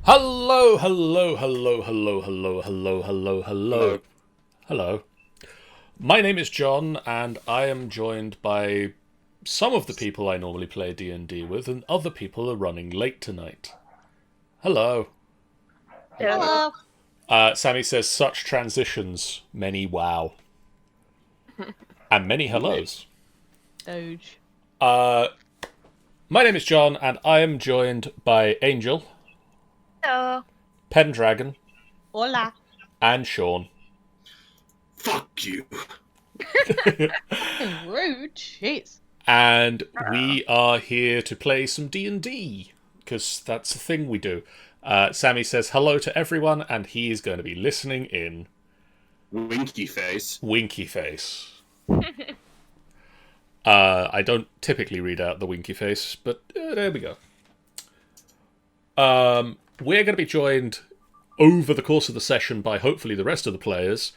Hello, hello, hello, hello, hello, hello, hello, hello, Hello. hello. My name is John, and I am joined by some of the people I normally play D&D with, and other people are running late tonight. Hello. Hello. Hello. Sammy says, such transitions, many wow. And many Yeah. hellos. Doge. Uh, my name is John, and I am joined by Angel, Hello. Pendragon, Hola. and Sean. Fuck you. Rude. Jeez. And we are here to play some D&D, because that's the thing we do. Sammy says hello to everyone, and he is going to be listening in. Winky face. Winky face. I don't typically read out the winky face, but there we go. We're going to be joined over the course of the session by hopefully the rest of the players.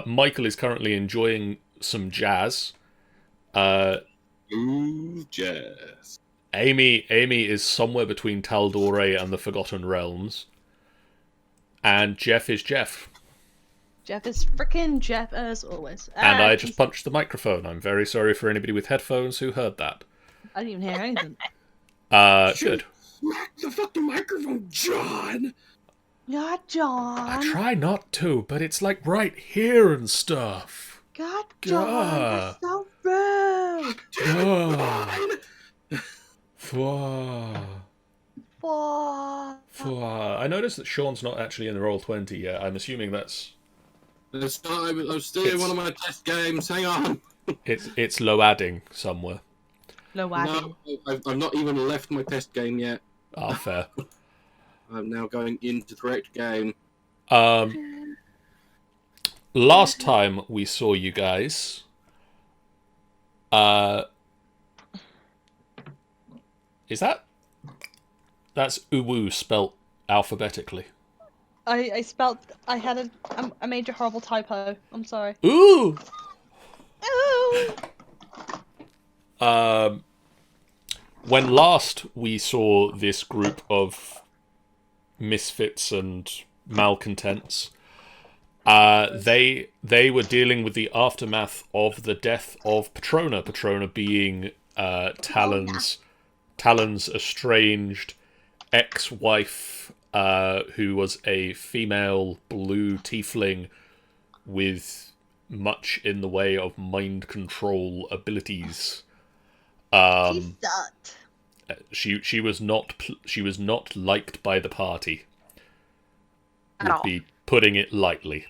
Michael is currently enjoying some jazz. Ooh, jazz. Amy is somewhere between Taldore and the Forgotten Realms. And Jeff is Jeff. Jeff is frickin' Jeff as always. And I just punched the microphone. I'm very sorry for anybody with headphones who heard that. I didn't even hear anything. Good. Smack the fucking microphone, John! God, John. I try not to, but it's like right here and stuff. God, John. That's Gah. so rude. Gah. Fwah. Fuck. Fwah. I noticed that Sean's not actually in the Roll20 yet. I'm assuming that's... I'm still in one of my test games. Hang on. It's low adding somewhere. No wagging. No, I've not even left my test game yet. Ah, fair. I'm now going into the correct game. Last time we saw you guys, is that's uwu spelt alphabetically? I spelled. I had a major horrible typo. I'm sorry. Ooh. Ooh. When last we saw this group of misfits and malcontents, they were dealing with the aftermath of the death of Petrona. Petrona being Talon's estranged ex-wife, who was a female blue tiefling with much in the way of mind control abilities. She sucked. She was not liked by the party. Would be putting it lightly.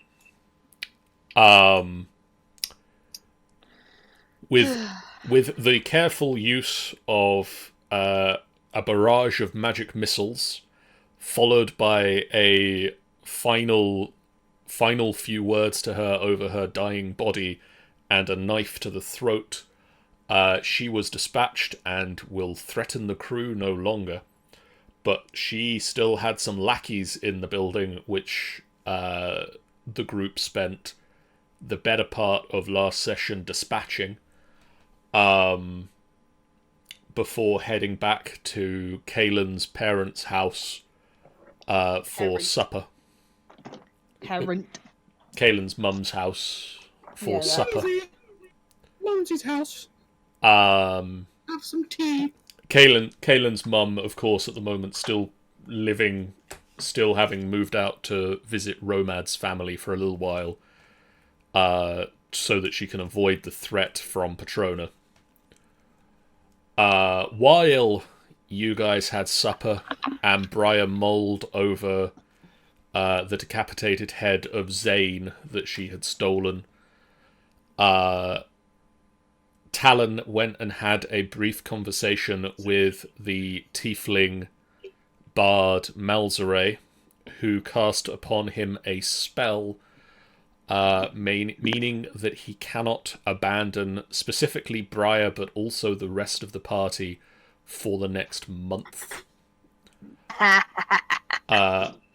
With the careful use of a barrage of magic missiles, followed by a final few words to her over her dying body, and a knife to the throat, she was dispatched and will threaten the crew no longer. But she still had some lackeys in the building, which the group spent the better part of last session dispatching, before heading back to Caelynn's parents' house for supper. Parent. Caelynn's mum's house for supper. Mumsy's house. Um, Have some tea. Caelynn's mum, of course, at the moment still having moved out to visit Romad's family for a little while, so that she can avoid the threat from Petrona. While you guys had supper and Briar mulled over the decapitated head of Zane that she had stolen, Talon went and had a brief conversation with the tiefling bard Malzere, who cast upon him a spell, meaning that he cannot abandon specifically Briar, but also the rest of the party for the next month,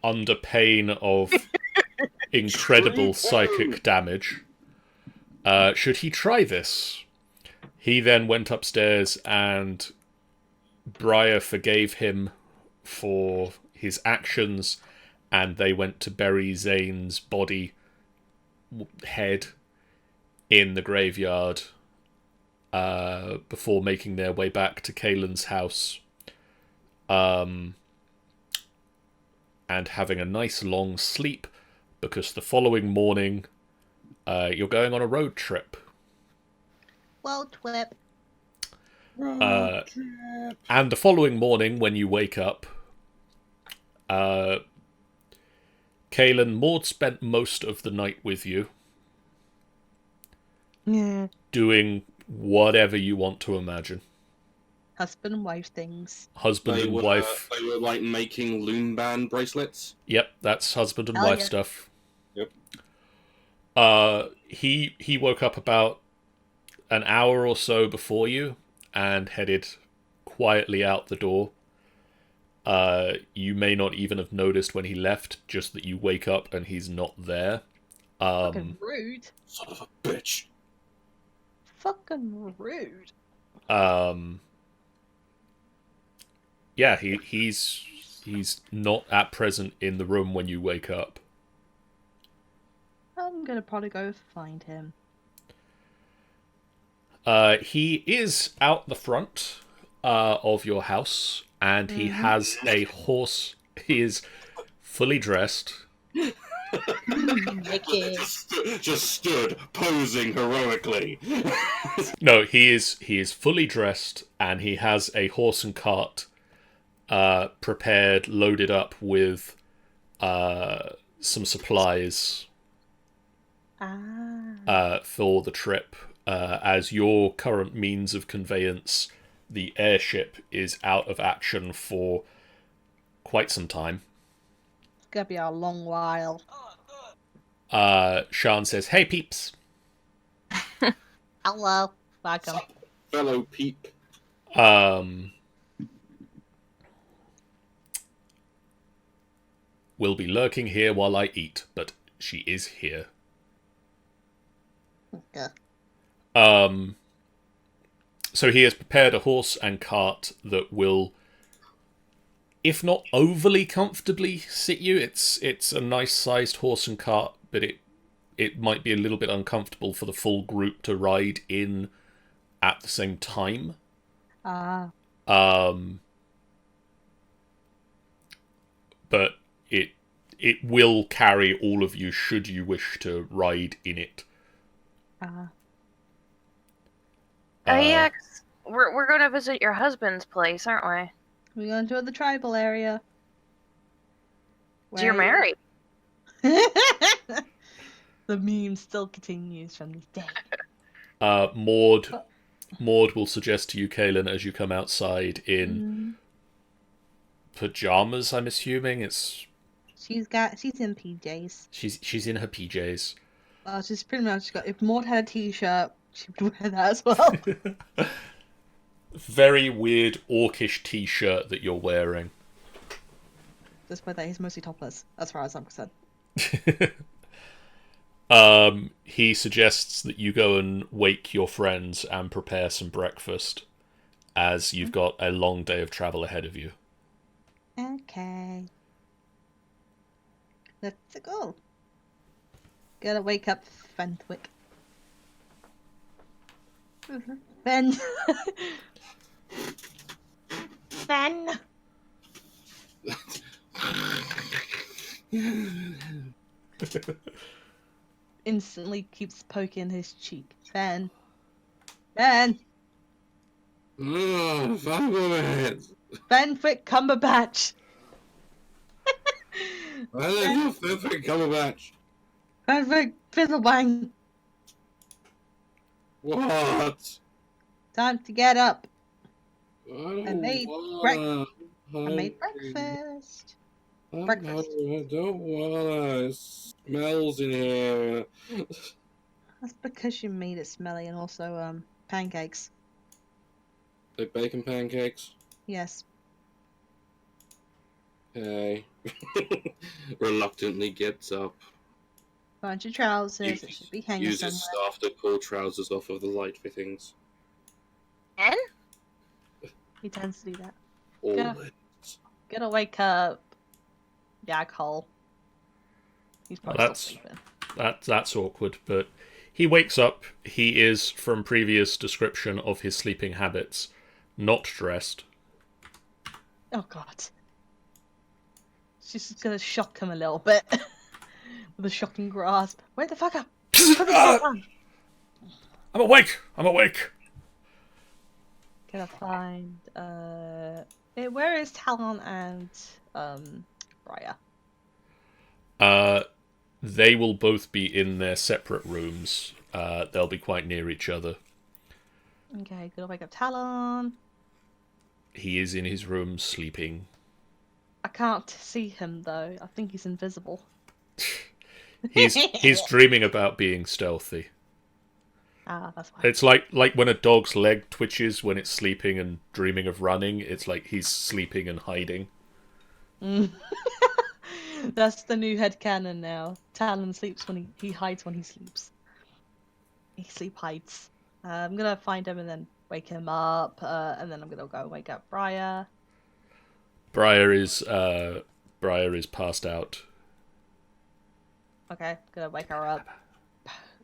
under pain of incredible psychic damage. Should he try this? He then went upstairs, and Briar forgave him for his actions, and they went to bury Zane's body head in the graveyard before making their way back to Caelynn's house and having a nice long sleep, because the following morning you're going on a road trip. Well, twip. And the following morning, when you wake up, Caelynn, Maud spent most of the night with you. Yeah. Doing whatever you want to imagine. Husband and wife things. Husband and wife. They were like making loom band bracelets. Yep, that's husband and Hell wife yeah. stuff. Yep. He woke up about an hour or so before you and headed quietly out the door. You may not even have noticed when he left, just that you wake up and he's not there. Fucking rude. Son of a bitch. Fucking rude. Yeah, he's not at present in the room when you wake up. I'm gonna probably go find him. He is out the front of your house, and he has a horse. He is fully dressed. Just stood posing heroically. No, he is fully dressed, and he has a horse and cart prepared, loaded up with some supplies for the trip. As your current means of conveyance, the airship is out of action for quite some time. It's gonna be a long while. Sean says, "Hey, peeps." Hello. Welcome. Fellow peep. Will be lurking here while I eat, but she is here. Okay. So he has prepared a horse and cart that will, if not overly comfortably sit you, it's a nice sized horse and cart, but it might be a little bit uncomfortable for the full group to ride in at the same time. But it will carry all of you should you wish to ride in it. Oh yeah, 'cause we're going to visit your husband's place, aren't we? We're going to the tribal area. So you're married. The meme still continues from this day. Maud will suggest to you, Caelynn, as you come outside in pajamas. I'm assuming She's in PJs. She's in her PJs. Well, she's pretty much got. If Maud had a t-shirt, she would wear that as well. Very weird orcish t-shirt that you're wearing. Despite that, he's mostly topless, as far as I'm concerned. He suggests that you go and wake your friends and prepare some breakfast, as you've got a long day of travel ahead of you. Okay. Let's go. Gotta wake up Fenwick. Ben. Ben. Instantly keeps poking his cheek. Ben. Ben. Oh, Fenwick. Fenwick Cumberbatch. Why did you Fenwick Cumberbatch? Fenwick Fizzlebang. What? Time to get up. I made breakfast. Breakfast. I don't wanna. It smells in here. That's because you made it smelly, and also pancakes. Like bacon pancakes. Yes. Okay. Reluctantly gets up. Bunch of trousers. It should be hanging Uses somewhere. staff to pull trousers off of the light fittings. And He tends to do that. Always. Gotta wake up. Yaghole. He's Well, probably still sleeping. That's awkward, but he wakes up. He is, from previous description of his sleeping habits, not dressed. Oh god. She's just gonna shock him a little bit. With a shocking grasp. Wake the fuck up! Put the top on! I'm awake! I'm awake! Gonna find where is Talon and Briar? They will both be in their separate rooms. They'll be quite near each other. Okay, gonna wake up Talon. He is in his room sleeping. I can't see him though. I think he's invisible. He's dreaming about being stealthy. Ah, that's why. It's like when a dog's leg twitches when it's sleeping and dreaming of running. It's like he's sleeping and hiding. That's the new headcanon now. Talon sleeps when he hides when he sleeps. He sleep hides. I'm gonna find him and then wake him up, and then I'm gonna go wake up Briar. Briar is passed out. Okay, gonna wake her up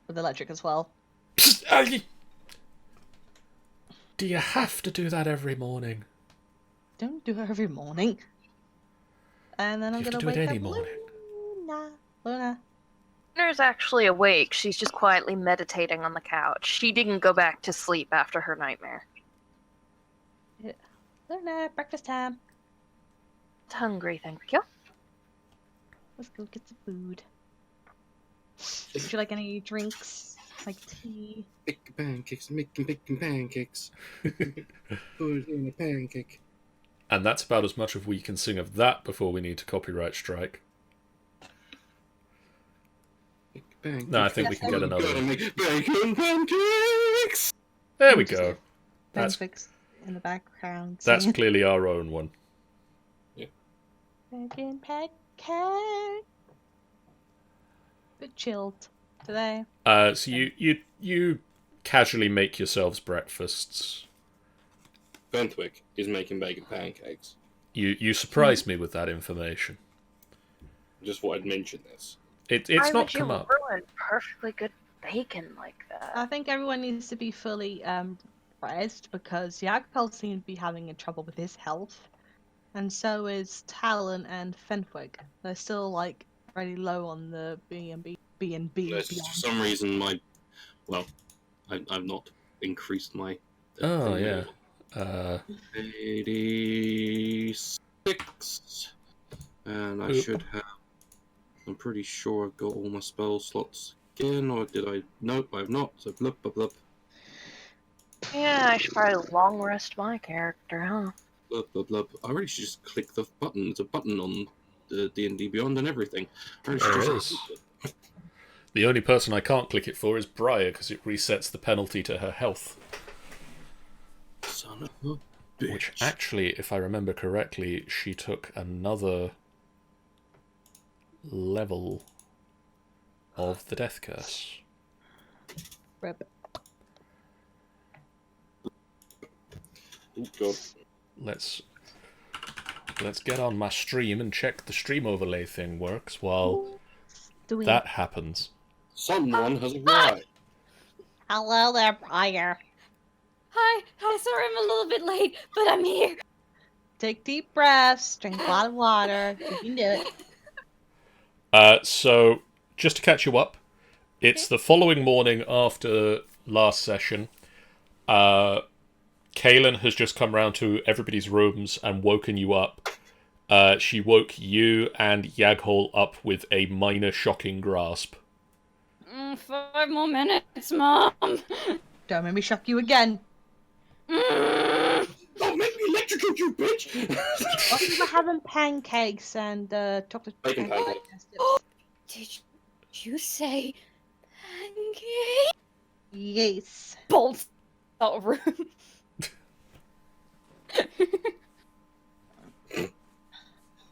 with electric as well. Do you have to do that every morning? Don't do it every morning. And then I'm You have gonna to do it wake any up morning. Luna. Luna's actually awake. She's just quietly meditating on the couch. She didn't go back to sleep after her nightmare. Luna, breakfast time. It's hungry, thank you. Let's go get some food. Would you like any drinks? Like tea? Making pancakes, making pancakes. Put in a pancake. And that's about as much as we can sing of that before we need to copyright strike. No, I think we can get another Gotta one. make bacon pancakes! There we go. That's Pancakes in the background. that's singing. clearly our own one. Bacon pancake. Bit chilled today. So you casually make yourselves breakfasts. Bentwick is making bacon pancakes. You surprised me with that information. Just thought I'd mention this. It's Why not would you come up. ruin perfectly good bacon like that? I think everyone needs to be fully rest because Yagpel seems to be having trouble with his health, and so is Talon and Fenwick. They're still like really low on the B&B. For some reason, I've not increased my. Oh thing yeah. anymore. 86, and I should have. I'm pretty sure I've got all my spell slots again, or did I? Nope, I've not. So blub blub blub. Yeah, I should probably long rest my character, huh? Blub blub blub. I really should just click the button. There's a button on the D&D Beyond and everything. I really should There just is. click it. The only person I can't click it for is Briar because it resets the penalty to her health. Son of a bitch. Which actually, if I remember correctly, she took another level of the death curse. Rip. Oh god. Let's get on my stream and check the stream overlay thing works while Doing. that happens. Someone has arrived. Hello there, Briar. Hi, sorry I'm a little bit late, but I'm here. Take deep breaths, drink a lot of water. You can do it. So, just to catch you up, it's the following morning after last session. Caelynn has just come round to everybody's rooms and woken you up. She woke you and Yaghole up with a minor shocking grasp. 5 more minutes, Mom. Don't make me shock you again. Don't make me electrocute you, bitch! Well, we were having pancakes and chocolate Bacon pancakes. Did you say pancake? Yes. Bolts out of room.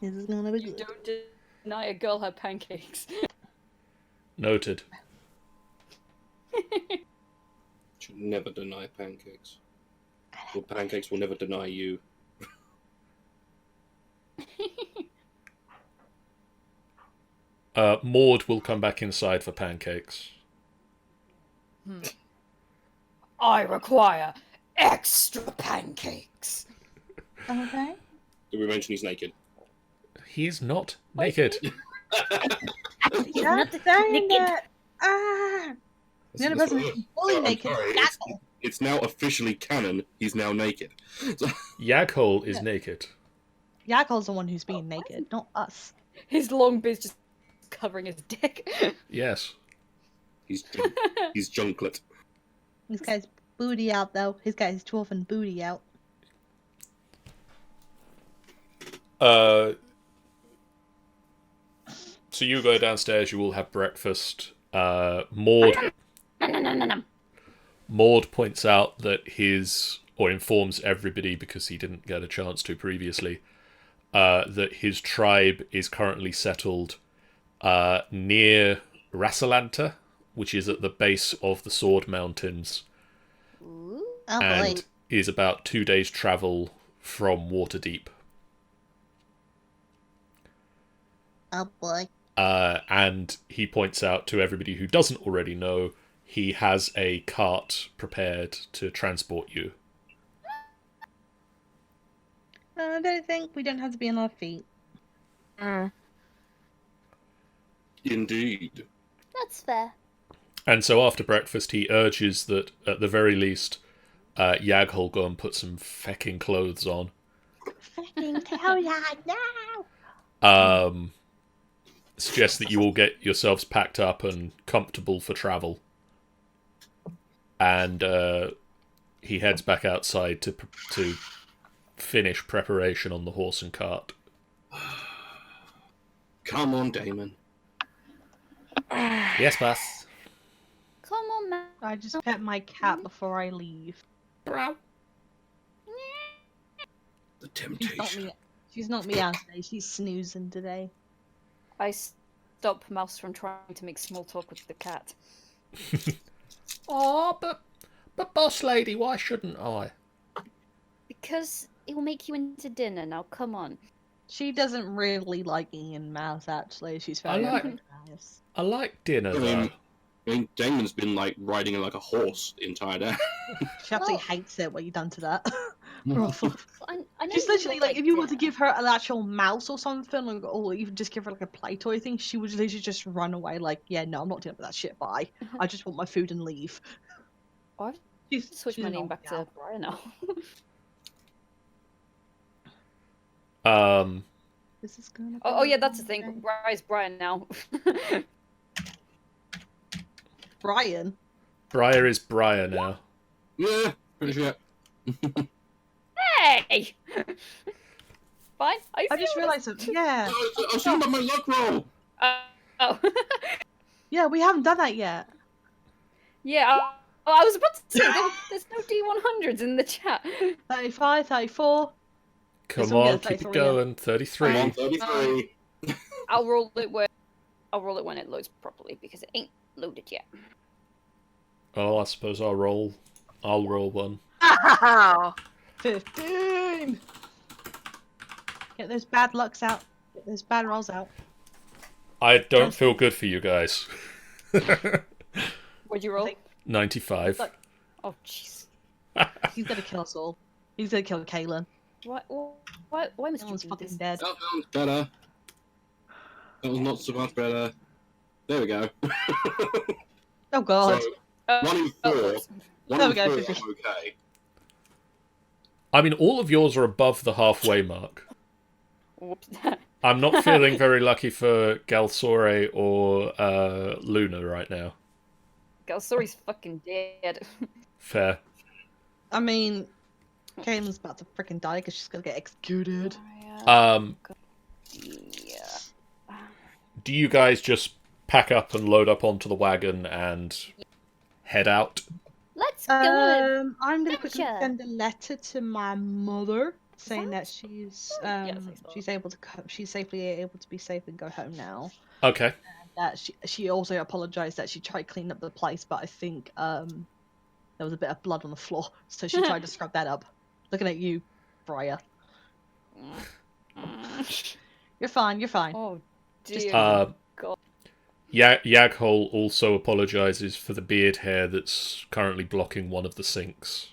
This is gonna be good. Don't deny a girl her pancakes. Noted. Should never deny pancakes. Well, pancakes will never deny you. Maud will come back inside for pancakes. I require extra pancakes. Okay. Did we mention he's naked? He's not naked. He's Stop not saying naked. that. Ah. The only person who's fully I'm naked sorry, is Yackle. it's now officially canon. He's now naked. So, Yaghol is naked. Yackle's the one who's being naked, not us. His long beard's just covering his dick. Yes. he's junklet. He's got his booty out, though. He's got his dwarven booty out. So you go downstairs, you all have breakfast. Maud points out that or informs everybody, because he didn't get a chance to previously, that his tribe is currently settled near Rassalanta, which is at the base of the Sword Mountains, Ooh. Oh, and boy. is about 2 days' travel from Waterdeep. Oh, boy. And he points out to everybody who doesn't already know, he has a cart prepared to transport you. I don't think we don't have to be on our feet. Indeed. That's fair. And so after breakfast, he urges that, at the very least, Yaghol go and put some fecking clothes on. Fucking tell ya now! Suggests that you all get yourselves packed up and comfortable for travel. And he heads back outside to finish preparation on the horse and cart. Come on, Damon. Yes, boss. Come on, man. I just pet my cat before I leave. The She's not, temptation. she's not meowing today, she's snoozing today. I stop Mouse from trying to make small talk with the cat. Oh, but boss lady, why shouldn't I? Because it will make you into dinner. Now, come on. She doesn't really like Ian Mouse, actually. She's very I like- nice. I like dinner, though. I mean, Damon's been like riding it like a horse the entire day. She absolutely Well- hates it, what you've done to that. I know She's you literally don't like, if you were to dinner. give her an actual mouse or something, or even just give her like a play toy thing, she would literally just run away. Like, yeah, no, I'm not dealing with that shit. Bye. I just want my food and leave. I've She's switched she's my an name old back gal. to Brian now. This is gonna. Oh be yeah, a that's the long thing. day. Brian's Brian now. Brian. Briar is Briar now. Yeah, pretty sure. Hey! Fine. I just realised that. Yeah, I was talking about my luck roll. Oh. yeah, we haven't done that yet. Yeah. I was about to say there's no D100s in the chat. 35, 34. Come all on, good, keep it 33, going. 33. Come on, 33. I'll roll it when it loads properly because it ain't loaded yet. Oh, I suppose I'll roll one. Wow. 15. Get those bad lucks out. Get those bad rolls out. I don't feel good for you guys. What'd you roll? 95. Look. Oh jeez. He's gonna kill us all. He's gonna kill Caelynn. Why must you Caelyn's do fucking this? dead. That was better. That was not so much better. There we go. Oh god. So, Oh, 1 in 4. oh, 1 There in we go, 4 50. I'm okay. I mean, all of yours are above the halfway mark. whoops. I'm not feeling very lucky for Galsore or Luna right now. Galsori's fucking dead. Fair. I mean, Caelynn's about to freaking die because she's gonna get executed. Yeah. Do you guys just pack up and load up onto the wagon and head out? Let's go. I'm gonna quickly Gotcha. send a letter to my mother saying that she's Yes, I saw. she's able to she's safely able to be safe and go home now. Okay. That she also apologized that she tried cleaning up the place, but I think there was a bit of blood on the floor, so she tried to scrub that up. Looking at you, Briar. You're fine. You're fine. Oh dear. Uh, Yaghol also apologizes for the beard hair that's currently blocking one of the sinks.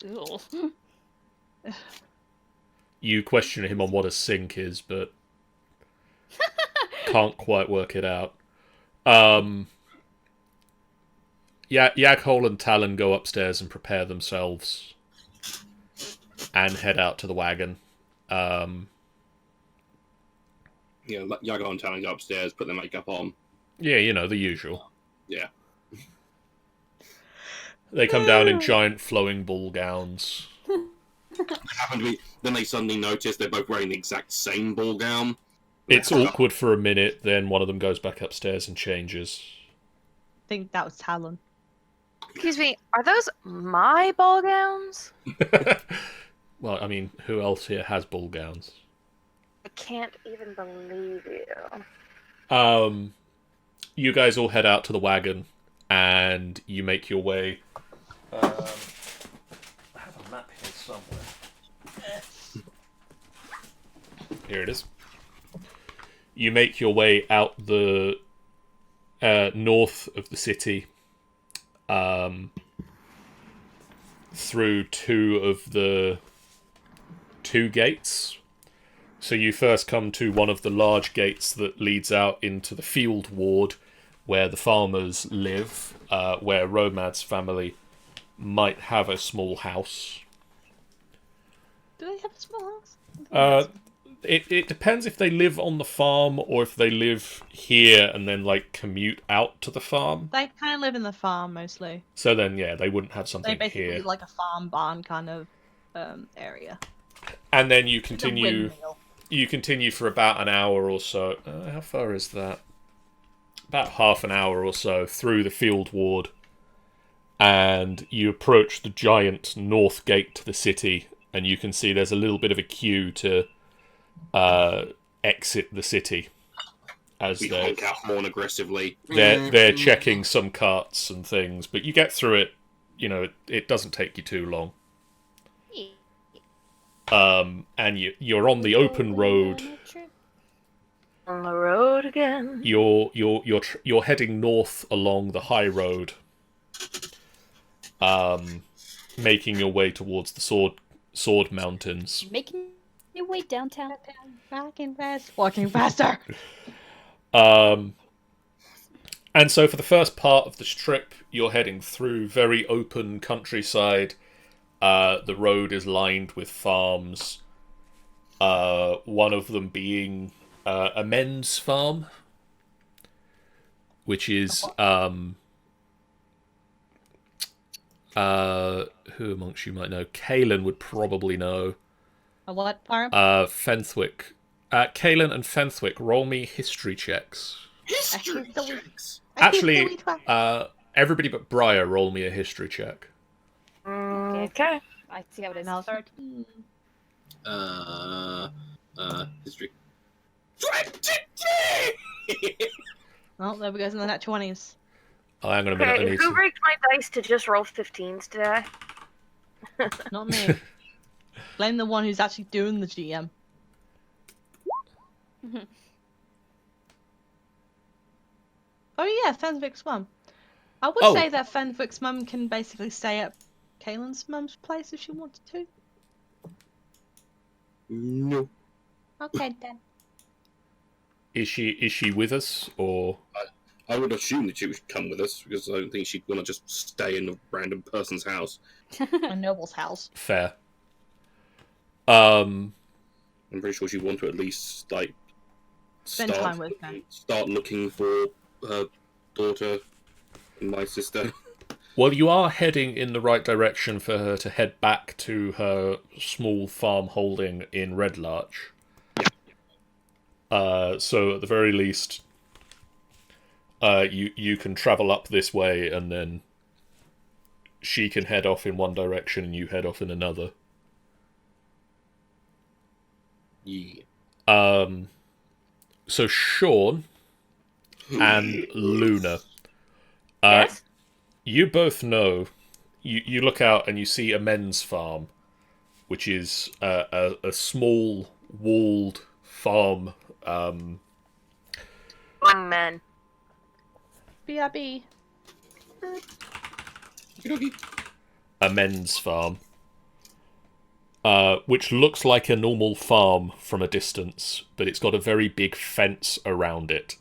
Ew. You question him on what a sink is, but can't quite work it out. Yaghol and Talon go upstairs and prepare themselves and head out to the wagon. Yago and Talon go upstairs, put their makeup on. Yeah, you know, the usual. Yeah. They come down in giant flowing ball gowns. Then they suddenly notice they're both wearing the exact same ball gown. It's awkward for a minute, then one of them goes back upstairs and changes. I think that was Talon. Excuse me, are those my ball gowns? Well, I mean, who else here has ball gowns? I can't even believe you. You guys all head out to the wagon, and you make your way. I have a map here somewhere. Here it is. You make your way out the north of the city, through two of the two gates. So you first come to one of the large gates that leads out into the field ward where the farmers live, where Romad's family might have a small house. Do they have a small house? It depends if they live on the farm or if they live here and then like commute out to the farm. They kind of live in the farm mostly. So then, yeah, they wouldn't have They something basically here. like a farm barn kind of area. And then you It's a continue. windmill. You continue for about an hour or so. How far is that? About half an hour or so through the field ward, and you approach the giant north gate to the city, and you can see there's a little bit of a queue to exit the city. As We honk our horn aggressively. they're checking some carts and things, but you get through it. You know, it doesn't take you too long. And you're on the open road. On the road again. You're heading north along the high road, making your way towards the Sword Mountains. Making your way downtown. Walking faster. And so for the first part of this trip, you're heading through very open countryside. The road is lined with farms. One of them being a men's farm, which is who amongst you might know? Caelynn would probably know. A what farm? Fenthwick. Caelynn and Fenthwick, roll me history checks. History I hate the checks. Actually, everybody but Briar, roll me a history check. Okay. I see how it is. Now 13. History. 23! Oh, there we go. In the nat 20s. Oh, hang on a minute. I Okay, need who to... rigged my dice to just roll 15s today? Not me. Blame the one who's actually doing the GM. Oh yeah, Fenwick's mum. I would Oh. say that Fenwick's mum can basically stay at Caelynn's mum's place if she wanted to. No. Okay then. Is she with us, or... I would assume that she would come with us, because I don't think she'd want to just stay in a random person's house. A noble's house. Fair. I'm pretty sure she'd want to at least, like, Spend time with her. start looking for her daughter and my sister. Well, you are heading in the right direction for her to head back to her small farm holding in Red Larch. So at the very least, you can travel up this way, and then she can head off in one direction and you head off in another. Yeah. So Sean and Luna, Yes? you both know. You look out and you see a men's farm, which is a small walled farm. One man. BRB. Okey-dokey. A men's farm, which looks like a normal farm from a distance, but it's got a very big fence around it.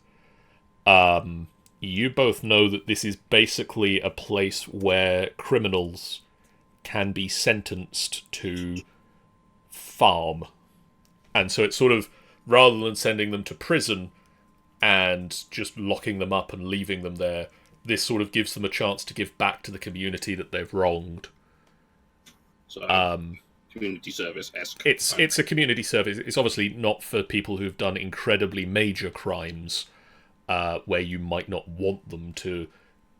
You both know that this is basically a place where criminals can be sentenced to farm. And so it's sort of, rather than sending them to prison and just locking them up and leaving them there, this sort of gives them a chance to give back to the community that they've wronged. So, community service-esque. It's a community service. It's obviously not for people who've done incredibly major crimes, where you might not want them to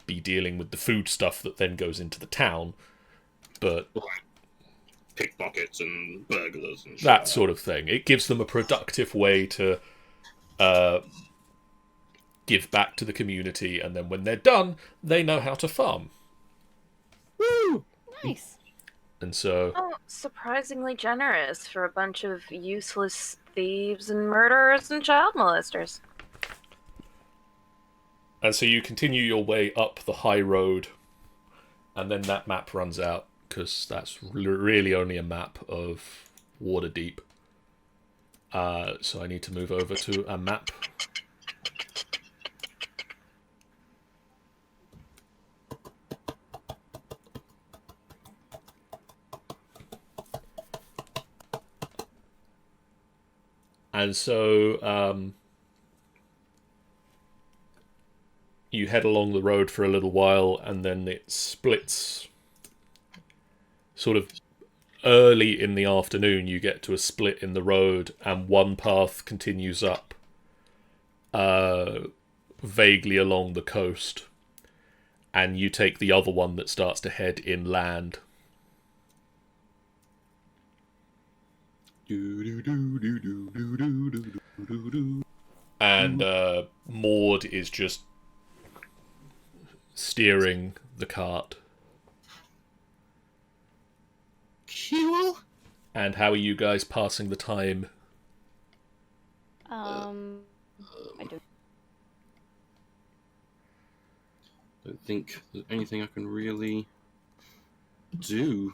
be dealing with the food stuff that then goes into the town, but Like pickpockets and burglars and shit that like sort of thing. It gives them a productive way to give back to the community, and then when they're done, they know how to farm. Woo! Nice. And so, Oh, surprisingly generous for a bunch of useless thieves and murderers and child molesters. you continue your way up the high road, and then that map runs out, because that's really only a map of Waterdeep. So I need to move over to a map. And so you head along the road for a little while, and then it splits. Sort of early in the afternoon, you get to a split in the road, and one path continues up vaguely along the coast, and you take the other one that starts to head inland. And Maud is just steering the cart. Cool. And how are you guys passing the time? I Don't think there's anything I can really do.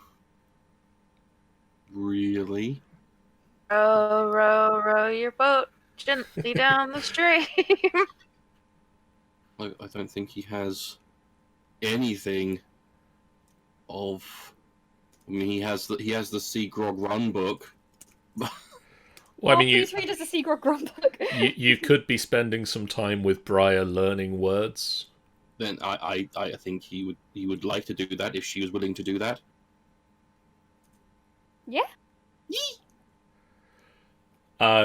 Really? Row, row, row your boat gently down the stream. I don't think he has anything of. I mean, he has the Sea Grog Run book. Well, I mean, please read us a Seagrove Grunt book. you could be spending some time with Briar learning words. Then I think he would like to do that if she was willing to do that. Yeah.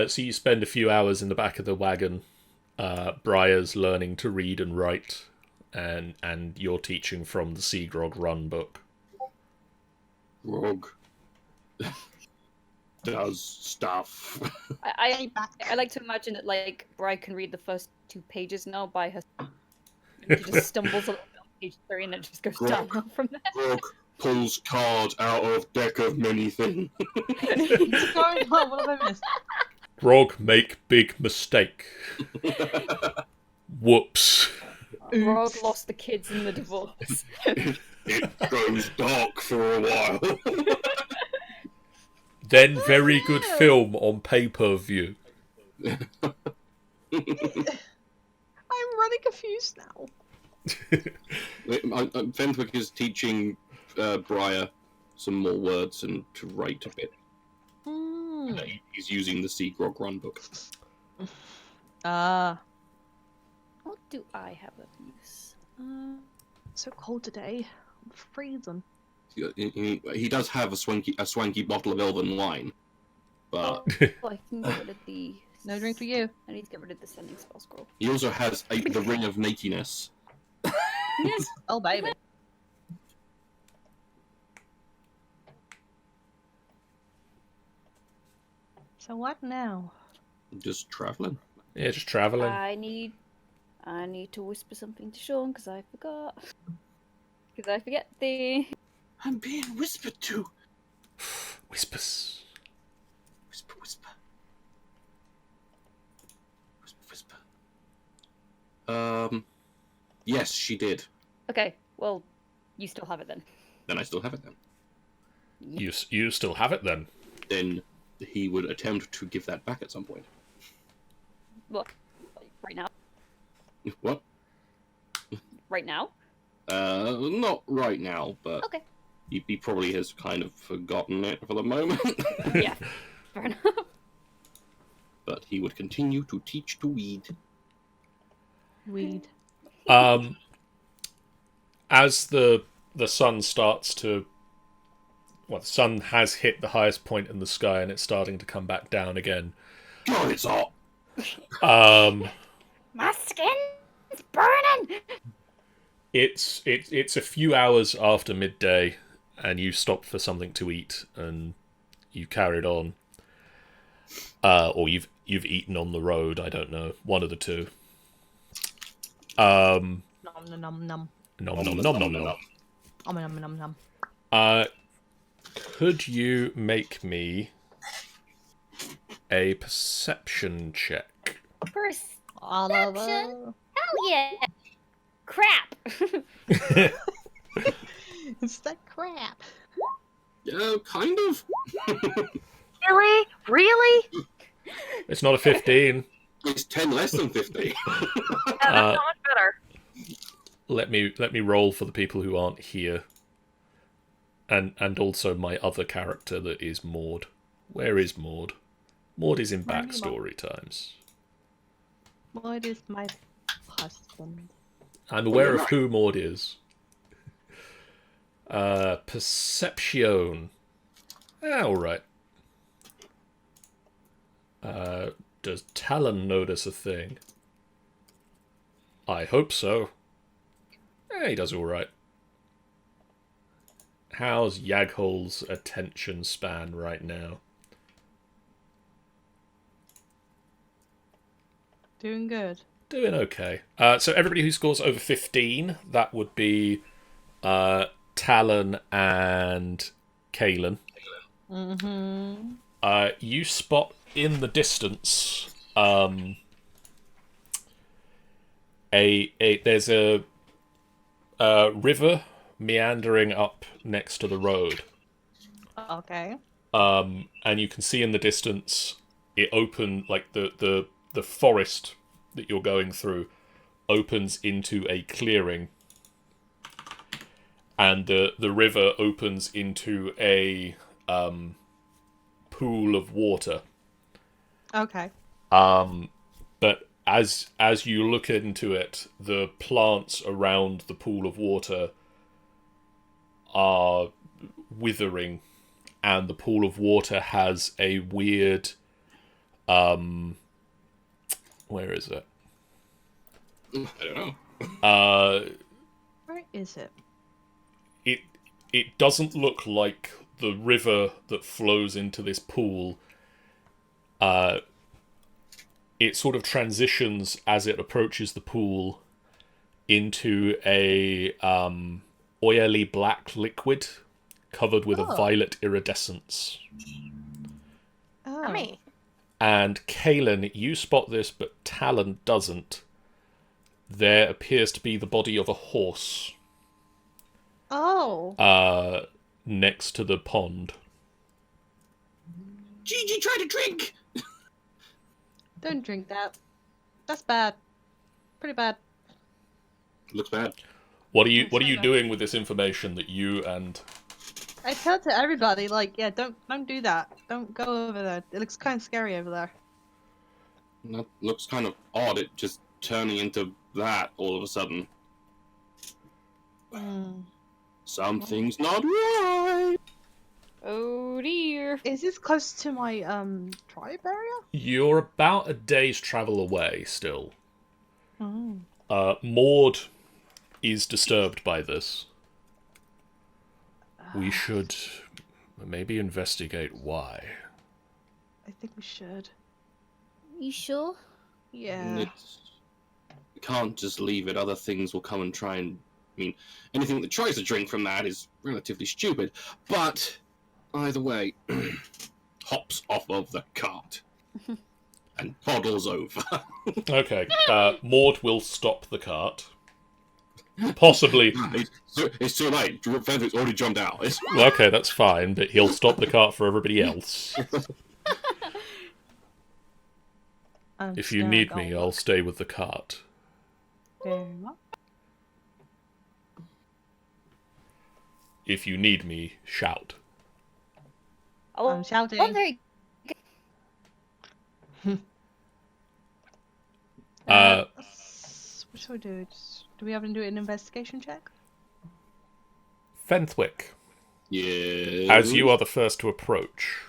So you spend a few hours in the back of the wagon. Briar's learning to read and write, and you're teaching from the Seagrog Run book. Grog does stuff. I like to imagine that like Bri can read the first 2 pages now by her. And she just stumbles a little bit on page 3 and then just goes Grog. down from there. Grog pulls card out of deck of many things. What's going on? What have I missed? Grog make big mistake. Whoops. Rod lost the kids in the divorce. It goes dark for a while. Then very good film on pay-per-view. I'm really confused now. Fenwick is teaching Briar some more words and to write a bit. He's using the Sea Grog Run book. What do I have of use? So cold today. I'm freezing. He does have a swanky bottle of elven wine, but Well, I can get rid of the. No drink for you. I need to get rid of the sending spell scroll. he also has the Ring of Nakiness. Oh, baby. So what now? Just traveling. Yeah, just travelling. I need to whisper something to Sean because I forgot. Because I forget the. I'm being whispered to. Whispers. Whisper, whisper. Whisper, whisper. Yes, she did. Okay, well, you still have it then. Then I still have it then. You still have it then? Then he would attempt to give that back at some point. Well, right now. What? Right now? Not right now, but Okay. he probably has kind of forgotten it for the moment. Yeah. Fair enough. But he would continue to teach to weed. Weed. As the sun starts to... Well, the sun has hit the highest point in the sky and it's starting to come back down again. God, it's hot! My skin's burning! It's a few hours after midday, and you stopped for something to eat, and you carried on. Or you've eaten on the road. I don't know, one of the two. Nom nom nom nom. Nom nom nom nom nom. Nom nom nom nom. Could you make me a perception check? Oliver. Hell yeah! Crap! It's that crap. Yeah, kind of. Really? Really? It's not a 15. It's 10 less than 50. Yeah, that's so much better. Let me roll for the people who aren't here. And also my other character that is Maud. Where is Maud? Maud is in backstory times. What is my husband? I'm aware of who Maud is. Perception. Alright. Does Talon notice a thing? I hope so. He does alright. How's Yaghol's attention span right now? Doing good. Doing okay. So everybody who scores over 15, that would be Talon and Caelynn. Mm-hmm. You spot in the distance there's a river meandering up next to the road. Okay. And you can see in the distance it open like the forest that you're going through opens into a clearing, and the river opens into a pool of water. Okay. But as you look into it, the plants around the pool of water are withering, and the pool of water has a weird where is it? I don't know. Where is it? It doesn't look like the river that flows into this pool. It sort of transitions as it approaches the pool into a oily black liquid covered with a violet iridescence. Oh. Yummy. And Caelynn, you spot this, but Talon doesn't. There appears to be the body of a horse Oh. next to the pond. Gigi tried to drink! Don't drink that. That's bad. Pretty bad. Looks bad. What are you That's so bad. doing with this information that you and... I tell to everybody, like, yeah, don't do that. Don't go over there. It looks kind of scary over there. That looks kind of odd, it just turning into that all of a sudden. Something's not right! Oh dear. Is this close to my tribe area? You're about a day's travel away still. Oh. Maud is disturbed by this. We should maybe investigate why. I think we should. You sure? Yeah. We can't just leave it. Other things will come and try and... I mean, anything that tries to drink from that is relatively stupid. But, either way, hops off of the cart. And toddles over. Okay, Maud will stop the cart. Possibly. It's too late. Fenwick's already jumped out. Okay, that's fine, but he'll stop the cart for everybody else. If you need me, I'll stay with the cart. Very well. If you need me, shout. I'm shouting. Oh, very What shall we do? Do we have to do an investigation check? Fenthwick, Yeah. as you are the first to approach,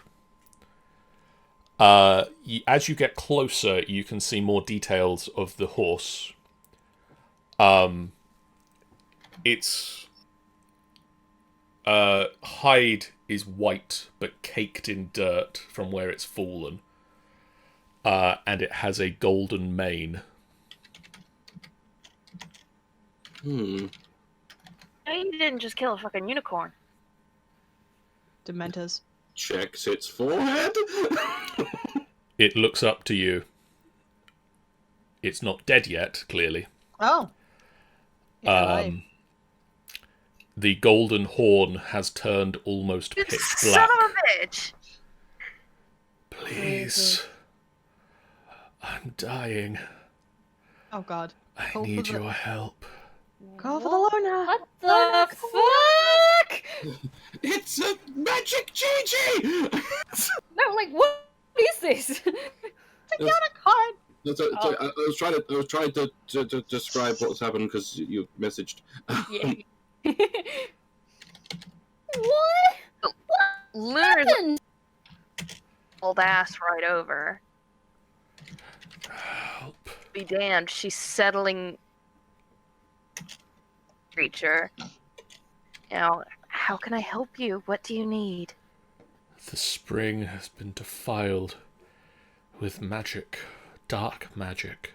as you get closer, you can see more details of the horse. Its hide is white, but caked in dirt from where it's fallen. And it has a golden mane. Hmm. You didn't just kill a fucking unicorn. Dementors. Checks its forehead. It looks up to you. It's not dead yet, clearly. Oh. It's alive. The golden horn has turned almost You pitch son black. of a bitch! Please. I'm dying. Oh god. I Call for need the- your help. Call for the Lorna. What the fuck? It's a magic Gigi. No, like what is this? It's a unicorn. I was trying to describe what's happened because you messaged. Yeah. What? Luna's happened? old ass right over. Help. Be damned, she's settling creature. Now, how can I help you? What do you need? The spring has been defiled with magic, dark magic.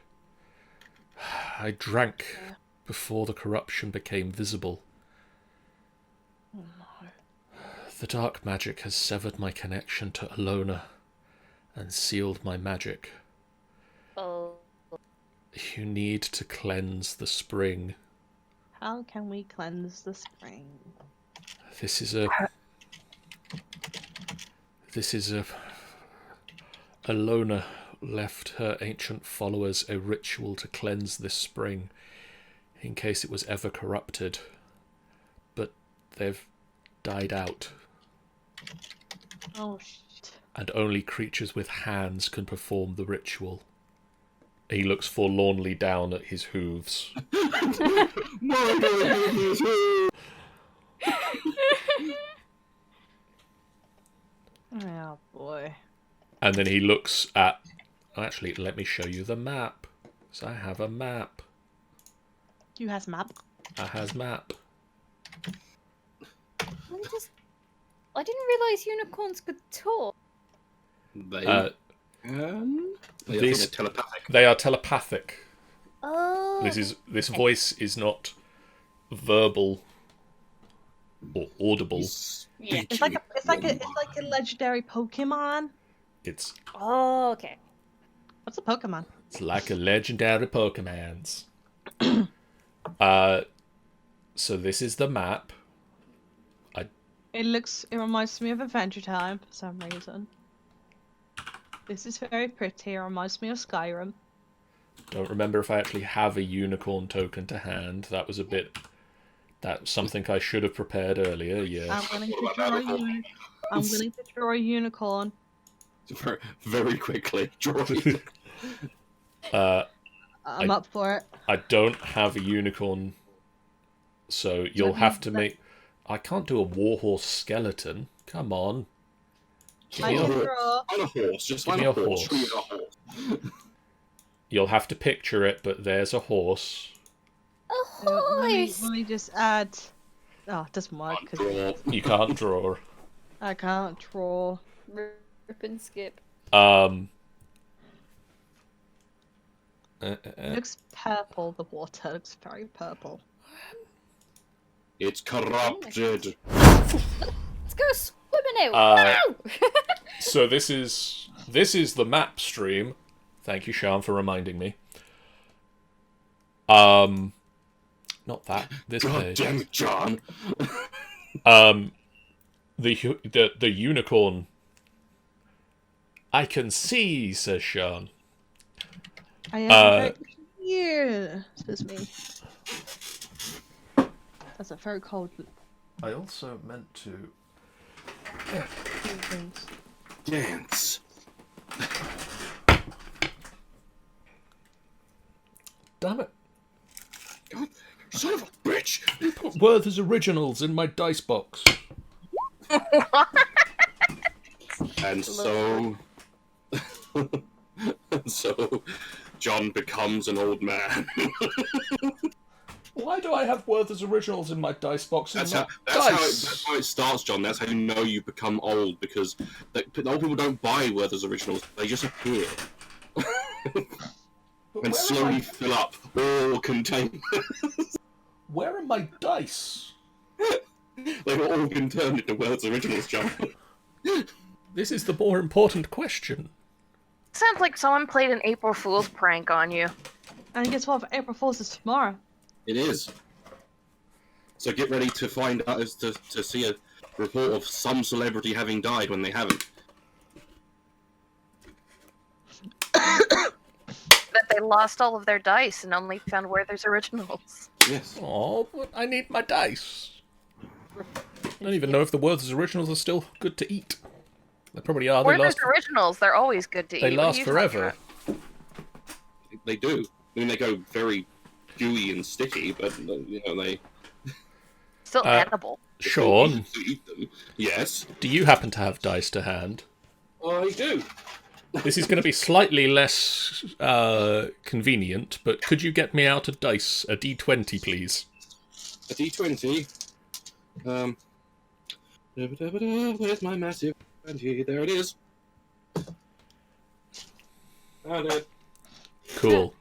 I drank before the corruption became visible. Oh no. The dark magic has severed my connection to Alona and sealed my magic. Oh. You need to cleanse the spring. How can we cleanse the spring? This is a... Alona left her ancient followers a ritual to cleanse this spring, in case it was ever corrupted. But they've died out, Oh shit. and only creatures with hands can perform the ritual. He looks forlornly down at his hooves. Oh boy. And then he looks at... Actually, let me show you the map. So I have a map. You has map. I has map. I didn't realize unicorns could talk. They Uh, they're these- telepathic. They are telepathic. Oh. This voice is not verbal or audible. Yeah. It's like a legendary Pokemon. It's Oh, okay. What's a Pokemon? like a legendary Pokemons. So this is the map. It reminds me of Adventure Time for some reason. This is very pretty. It reminds me of Skyrim. Don't remember if I actually have a unicorn token to hand. That was a bit... That's something I should have prepared earlier, yes. I'm willing to draw a unicorn. Very, very quickly. Draw it. I'm up for it. I don't have a unicorn, so you'll have to make... I can't do a warhorse skeleton. Come on. I me can a- draw. On a horse. Just Give find me a a horse. horse. Screw a horse. You'll have to picture it, but there's a horse. A Let horse. me just add. Oh, it doesn't work because Draw. You can't draw. I can't draw. Rip and skip. It looks purple. The water looks very purple. It's corrupted. Let's go swimming out. No! So this is the map stream. Thank you, Sean, for reminding me. not that. This God page. damn it, John. The unicorn. I can see, says Sean. I am very here, says me. That's a very cold. I also meant to. Things. Dance. Damn it! God, son of a bitch! Put Werther's Originals in my dice box. And so... so... John becomes an old man. Why do I have Werther's Originals in my dice box and That's not how dice? it starts, John. That's how you know you become old, because the old people don't buy Werther's Originals. They just appear. But And slowly fill up all containers. Where are my dice? They've all been turned into Werther's Originals, John. This is the more important question. Sounds like someone played an April Fool's prank on you. And guess what? April Fool's is tomorrow. It is. So get ready to find out, to see a report of some celebrity having died when they haven't. That they lost all of their dice and only found Werther's Originals. Yes. Oh, but I need my dice. I don't even know if the Werther's Originals are still good to eat. They probably are. They Werther's last. Originals, they're always good to eat. They What are last you talking forever. about? They do. I mean, they go very gooey and sticky, but, you know, they... Still edible. it's so Sean, easy to eat them. Yes. do you happen to have dice to hand? I do. This is going to be slightly less convenient, but could you get me out a dice, a D20, please? A D20. Where's my massive 20? There it is. Found it. Cool.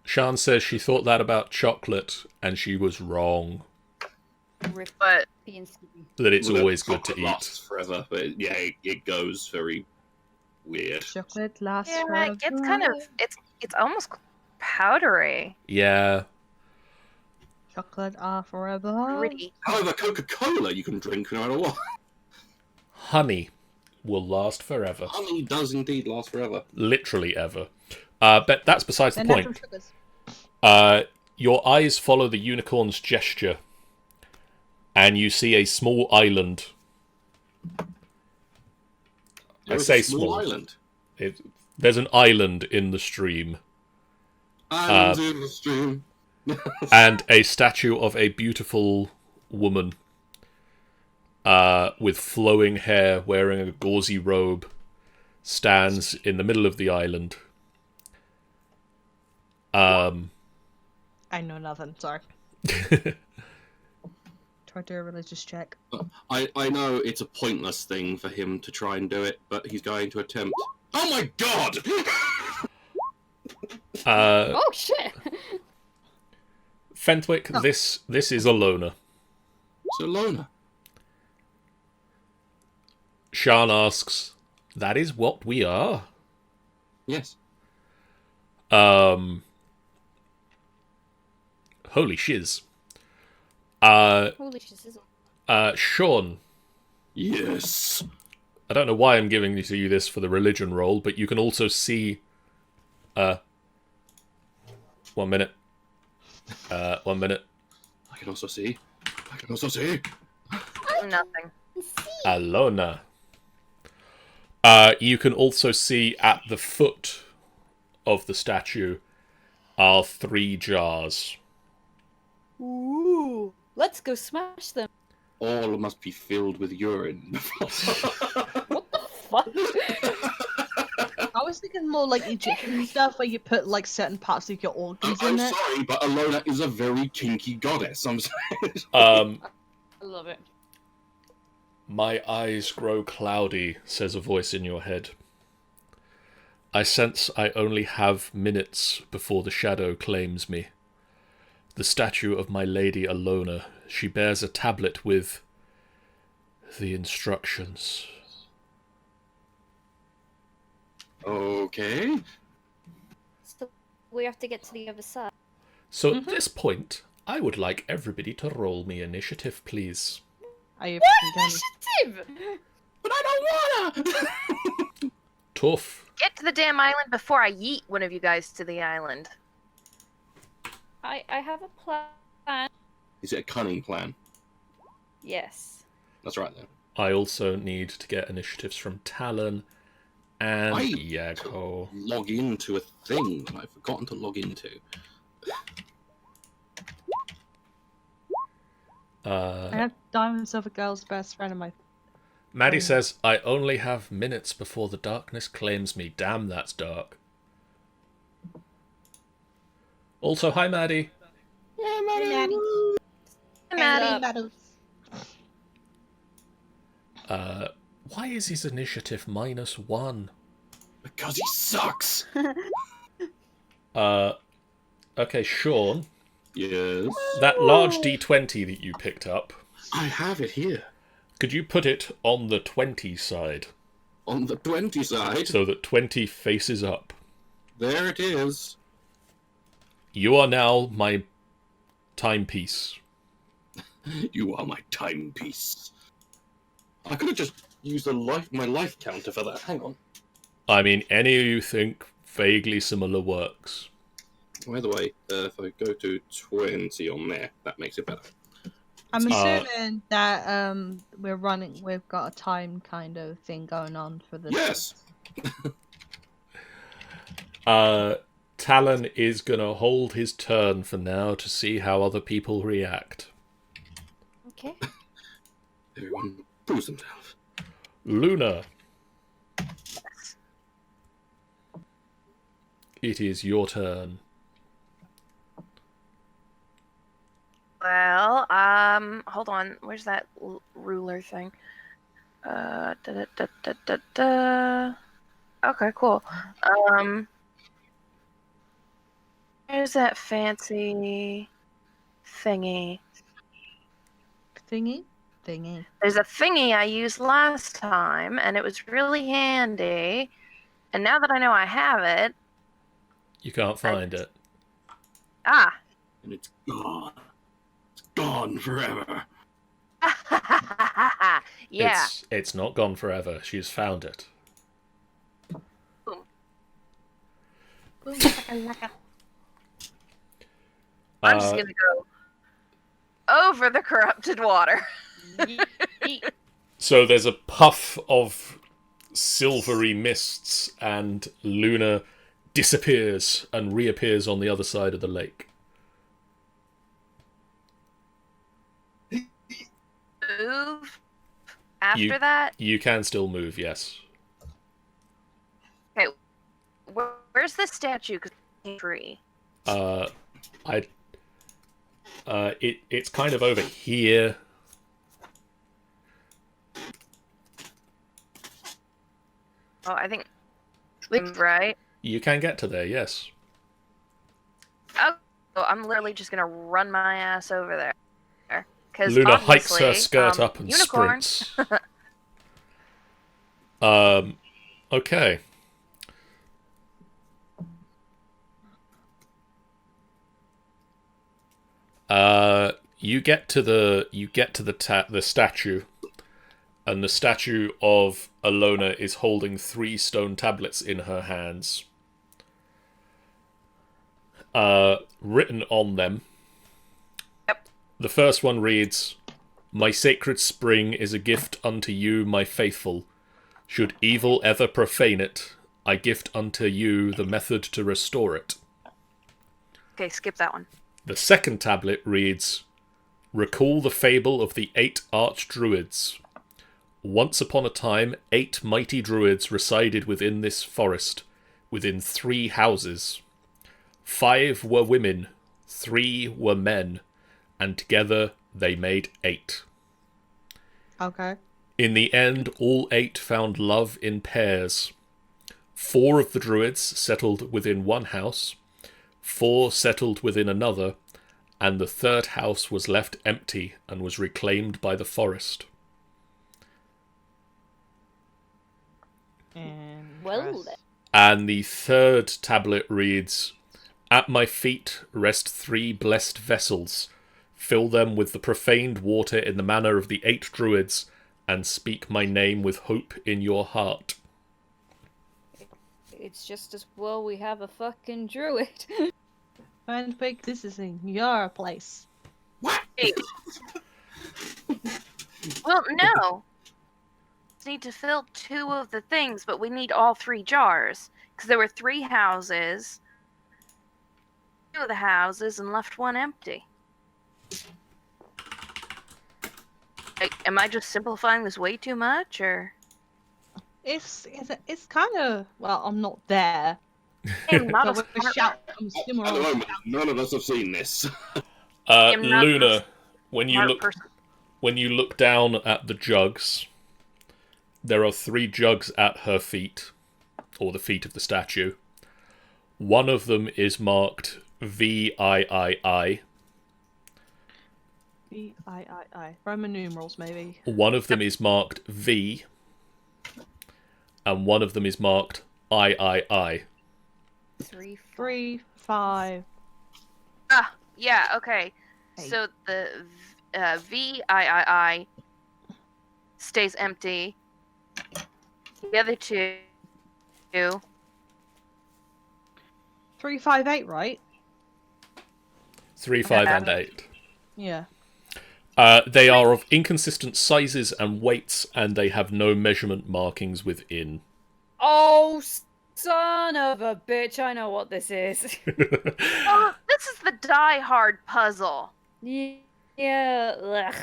Sian says she thought that about chocolate, and she was wrong. Rip But being sleepy. That it's Well, always the good to chocolate eat. lasts forever, but yeah, it goes very weird. Chocolate lasts yeah, forever. it gets kind of it's almost powdery, Yeah. Chocolate are forever. gritty. However, Coca-Cola you can drink no matter what. Honey will last forever. Honey does indeed last forever. Literally ever. But that's besides the They're natural point. sugars. Your eyes follow the unicorn's gesture, and you see a small island. There is say a small small. island. There's an island in the stream, Islands in the stream. and a statue of a beautiful woman with flowing hair, wearing a gauzy robe, stands in the middle of the island. I know nothing. Sorry. Try to do a religious check. I know it's a pointless thing for him to try and do it, but he's going to attempt. Oh my god! Oh shit! Fenthwick, this is Alona. It's Alona. Sian asks, "That is what we are." Yes. Holy shiz. Holy shit! This is- Sean, Yes. I don't know why I'm giving to you this for the religion roll, but you can also see... 1 minute. 1 minute. I can also see. I can also see. Nothing. Alona. You can also see at the foot of the statue are 3 jars. Ooh! Let's go smash them. All must be filled with urine. What the fuck? I was thinking more like Egyptian stuff where you put like certain parts of your organs I'm in it. sorry, but Alona is a very kinky goddess. I'm sorry. I love it. My eyes grow cloudy, says a voice in your head. I sense I only have minutes before the shadow claims me. The statue of my lady Alona, she bears a tablet with the instructions. Okay. we have to get to the other side. So at this point, I would like everybody to roll me initiative, please. Are you What freaking initiative? But I don't wanna! Tough. Get to the damn island before I yeet one of you guys to the island. I have a plan. Is it a cunning plan? Yes. That's right then. I also need to get initiatives from Talon and I Yagho. Log into a thing that I've forgotten to log into. I have Diamond Silver Girl's best friend in my... Maddie says, I only have minutes before the darkness claims me. Damn, that's dark. Also, hi, Maddie. Yeah, Maddie. Maddie. Why is his initiative -1? Because he sucks! Okay, Sean. Yes. That large D20 that you picked up, I have it here. could you put it on the 20 side? On the 20 side. So that 20 faces up. There it is. You are now my timepiece. You are my timepiece. I could have just used my life counter for that. Hang on. I mean, any of you think vaguely similar works. By the way, if I go to 20 on there, that makes it better. I'm assuming that we've got a time kind of thing going on for this. Yes! Talon is gonna hold his turn for now to see how other people react. Okay. Everyone proves themselves. Luna. It is your turn. Well, hold on. Where's that ruler thing? Okay, cool. Here's that fancy thingy. Thingy? There's a thingy I used last time, and it was really handy. And now that I know I have it... You can't find it. Ah! And it's gone. It's gone forever. Yeah. It's not gone forever. She's found it. Boom. I'm just gonna go over the corrupted water. So there's a puff of silvery mists, and Luna disappears and reappears on the other side of the lake. Move after that? You can still move, yes. Okay, where's the statue? 'Cause it's free. It's kind of over here. Oh, I think... Right? You can get to there, yes. Oh, I'm literally just gonna run my ass over there. Luna hikes her skirt up and unicorn. sprints. Okay. You get to the statue, and the statue of Alona is holding 3 stone tablets in her hands. Written on them. Yep. The first one reads, "My sacred spring is a gift unto you, my faithful. Should evil ever profane it, I gift unto you the method to restore it." Okay, skip that one. The second tablet reads, "Recall the fable of the 8 archdruids. Once upon a time, 8 mighty druids resided within this forest, within 3 houses. 5 were women, 3 were men, and together they made 8. Okay. In the end, all 8 found love in pairs. 4 of the druids settled within one house, 4 settled within another, and the 3rd house was left empty and was reclaimed by the forest." And Well then. And the 3rd tablet reads, At my feet rest 3 blessed vessels. Fill them with the profaned water in the manner of the 8 druids, and speak my name with hope in your heart. It's just as well we have a fucking druid. Fenwick, this is in your place. What? Hey. Well, no. We need to fill 2 of the things, but we need all 3 jars. Because there were 3 houses. 2 of the houses and left 1 empty. Am I just simplifying this way too much, or? It's kind of, well, I'm not there. I'm not So a we're smart- shout. I'm assuming we're At the all moment, none of us have seen this. I'm not Luna, a when you smart look person. when you look down at the jugs, there are 3 jugs at her feet, or the feet of the statue. One of them is marked VIII. I. Roman numerals, maybe. One of them is marked V, and one of them is marked III. 3, 3, 5. Ah, yeah, okay. Hey. So the VIII stays empty. The other 2. 3, 5, 8, right? 3, 5, and 8. Yeah. They are of inconsistent sizes and weights, and they have no measurement markings within. Oh, son of a bitch! I know what this is. Oh, this is the Die Hard puzzle. Yeah. Ugh.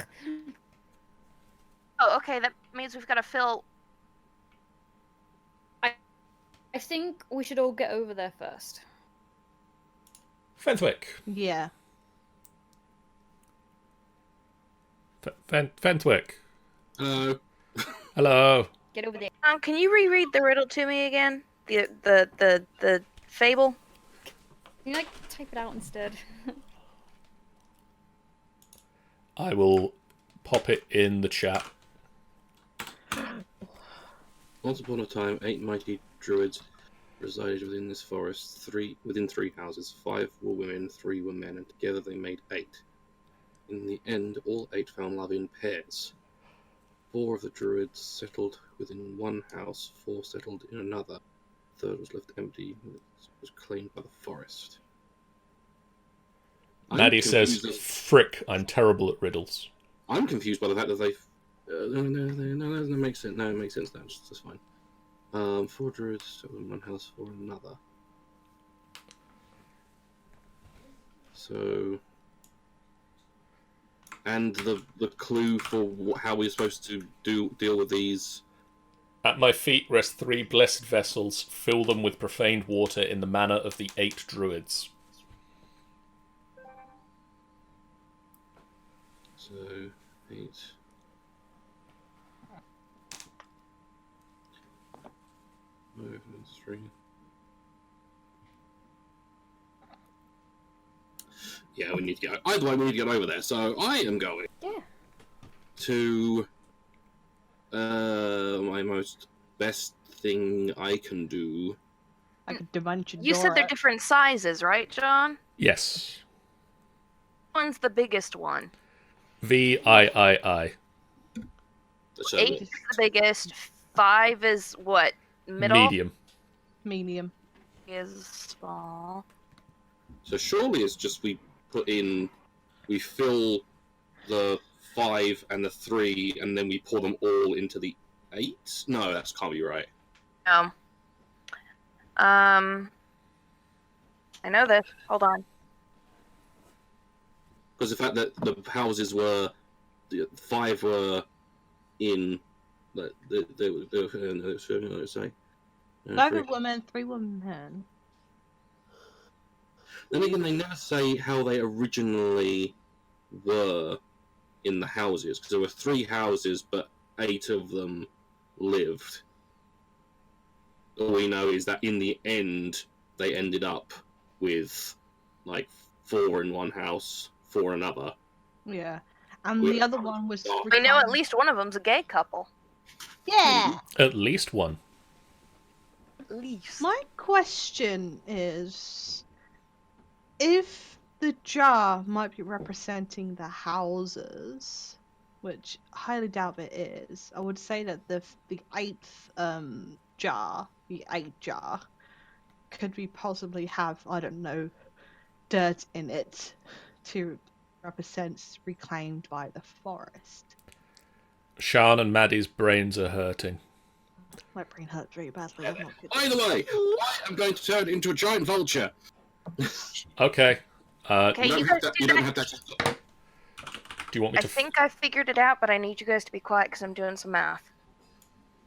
Oh, okay, that means we've got to fill... I think we should all get over there first. Fenwick. Yeah. Fenwick. Hello. Hello. Get over there. Can you reread the riddle to me again? The fable? Can you, like, type it out instead? I will pop it in the chat. Once upon a time, 8 mighty druids resided within this forest. Within 3 houses. 5 were women, 3 were men, and together they made 8. In the end, all 8 found love in pairs. 4 of the druids settled within 1 house, 4 settled in another. The 3rd was left empty, and was claimed by the forest. Maddie says, frick, I'm terrible at riddles. I'm confused by the fact that they've... No, that makes sense. No, it makes sense now. That's fine. 4 druids settled in 1 house, 4 in another. So... And the clue for how we're supposed to deal with these... At my feet rest 3 blessed vessels. Fill them with profaned water in the manner of the 8 druids. So, 8... 5 and 3... Yeah, we need to go. Either way, we need to get over there. So I am going to my most best thing I can do. Like a dimension You door. said they're different sizes, right, John? Yes. One's the biggest one. VIII. So 8 is the biggest. 5 is what? Middle? Medium. Is small. So surely it's just we fill the 5 and the 3, and then we pour them all into the 8? No, that can't be right. No. I know this. Hold on. Because the fact that the houses were... The 5 were in... They were say... 5 were women, 3 were men. Then again, they never say how they originally were in the houses, because there were 3 houses, but 8 of them lived. All we know is that in the end, they ended up with, like, 4 in one house, 4 in another. Yeah. And the other one was... We know at least one of them's a gay couple. Yeah! At least one. At least. My question is... If the jar might be representing the houses, which I highly doubt it is, I would say that the eighth jar, the eighth jar, could we possibly have, I don't know, dirt in it to represent reclaimed by the forest. Shan and Maddie's brains are hurting. My brain hurts very badly. I'm not good. Either way, I am going to turn into a giant vulture. Okay. Okay, you guys You do don't that. have that. Do you want me I to... think I figured it out, but I need you guys to be quiet because I'm doing some math.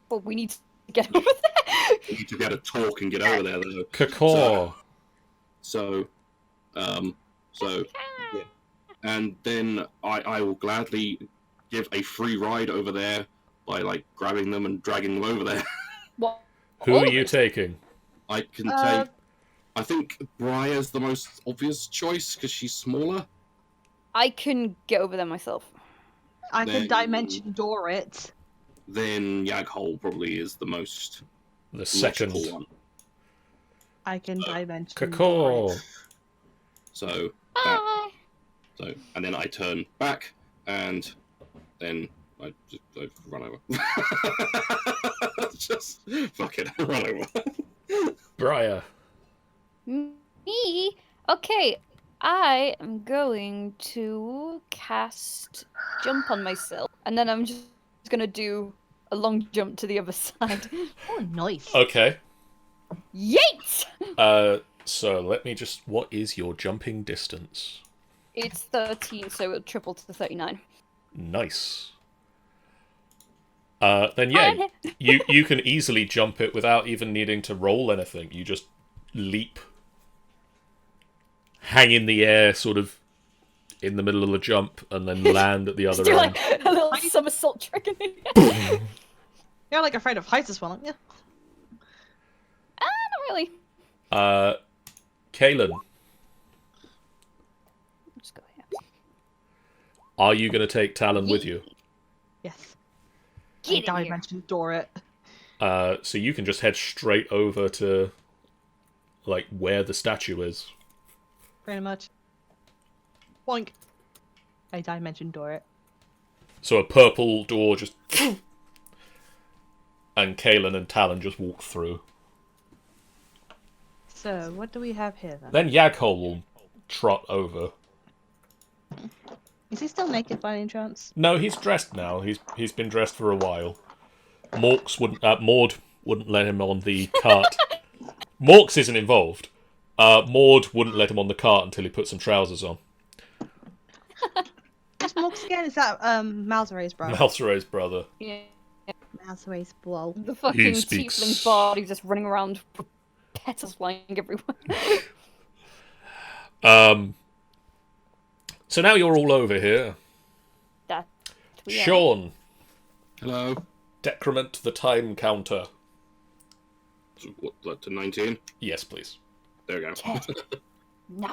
But we need to get over there. You need to be able to talk and get over there, though. Kakor. So, yeah. And then I will gladly give a free ride over there by, like, grabbing them and dragging them over there. What? Who are you taking? I can take... I think Briar's the most obvious choice, because she's smaller. I can get over there myself. I can Then- dimension door it. Then Yaghole probably is the most The second. logical one. I can dimension door Kakor. it. So, Bye. and then I turn back, and then I run over. Just fuck it, run over. Briar. Me? Okay, I am going to cast jump on myself, and then I'm just gonna do a long jump to the other side. Oh, nice. Okay. Yeet! So let me just... What is your jumping distance? It's 13, so it'll triple to 39. Nice. Then yeah, you can easily jump it without even needing to roll anything. You just leap, hang in the air, sort of in the middle of the jump, and then land at the Just other do end. like a little somersault trick in the air. You're like afraid of heights as well, aren't you? Not really. Caelynn, Let's go here. are you going to take Talon with you? Yes. Get I in here. dimension door it. So you can just head straight over to, like, where the statue is. Pretty much. Boink. I dimension door it. So a purple door just... and Caelynn and Talon just walk through. So, what do we have here then? Then Yaghole will trot over. Is he still naked by any chance? No, he's dressed now. He's been dressed for a while. Maud wouldn't let him on the cart. Morks isn't involved. Maud wouldn't let him on the cart until he put some trousers on. Who's Morks again? Is that Malzeray's brother? Malzeray's brother. Yeah. Malzeray's blow. The fucking speaks- tiefling body just running around with petals flying everywhere. So now you're all over here. That we are. Sean, Hello. decrement the time counter. So what, like to 19? Yes, please. There we go. 10, 9.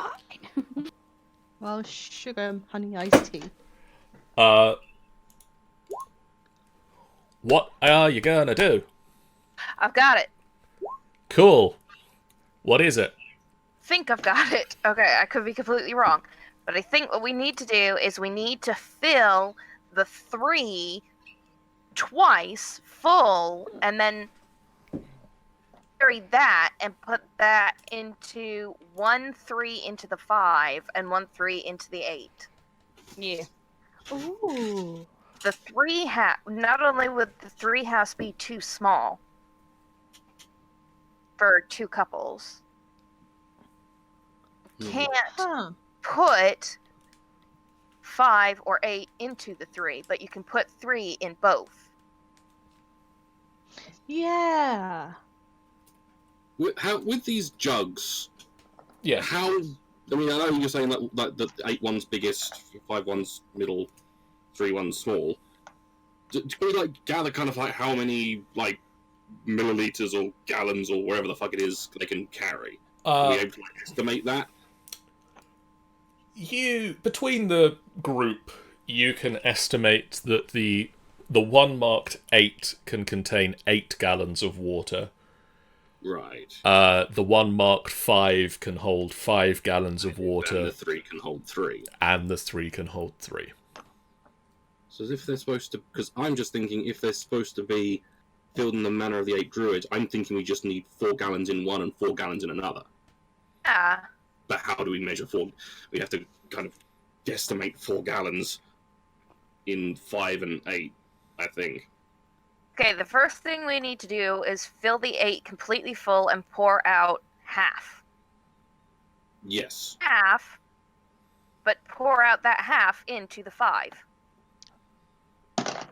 Well, sugar, honey, iced tea. What are you gonna do? I've got it. Cool. What is it? Think I've got it. Okay, I could be completely wrong. But I think what we need to do is we need to fill the 3 twice full and then carry that and put that into 1 3 into the 5 and 1 3 into the 8. Yeah. Ooh. The 3 not only would the 3 house be too small for 2 couples, can't Huh. put 5 or 8 into the 3, but you can put 3 in both. Yeah. With these jugs, Yeah. how... I mean, I know you're saying that the 8 one's biggest, 5 one's middle, 3 one's small. Do we, like, gather kind of, like, how many, like, milliliters or gallons or wherever the fuck it is they can carry? Are we able to, like, estimate that? Between the group, you can estimate that the one marked 8 can contain 8 gallons of water. Right. The one marked 5 can hold 5 gallons of And water, the 3 can hold 3. and the 3 can hold 3. So as if they're supposed to... Because I'm just thinking if they're supposed to be filled in the manner of the 8 druids, I'm thinking we just need 4 gallons in one and 4 gallons in another. Yeah. But how do we measure 4? We have to kind of guesstimate 4 gallons in 5 and 8, I think. Okay, the first thing we need to do is fill the 8 completely full and pour out half. Yes. Half, but pour out that half into the 5.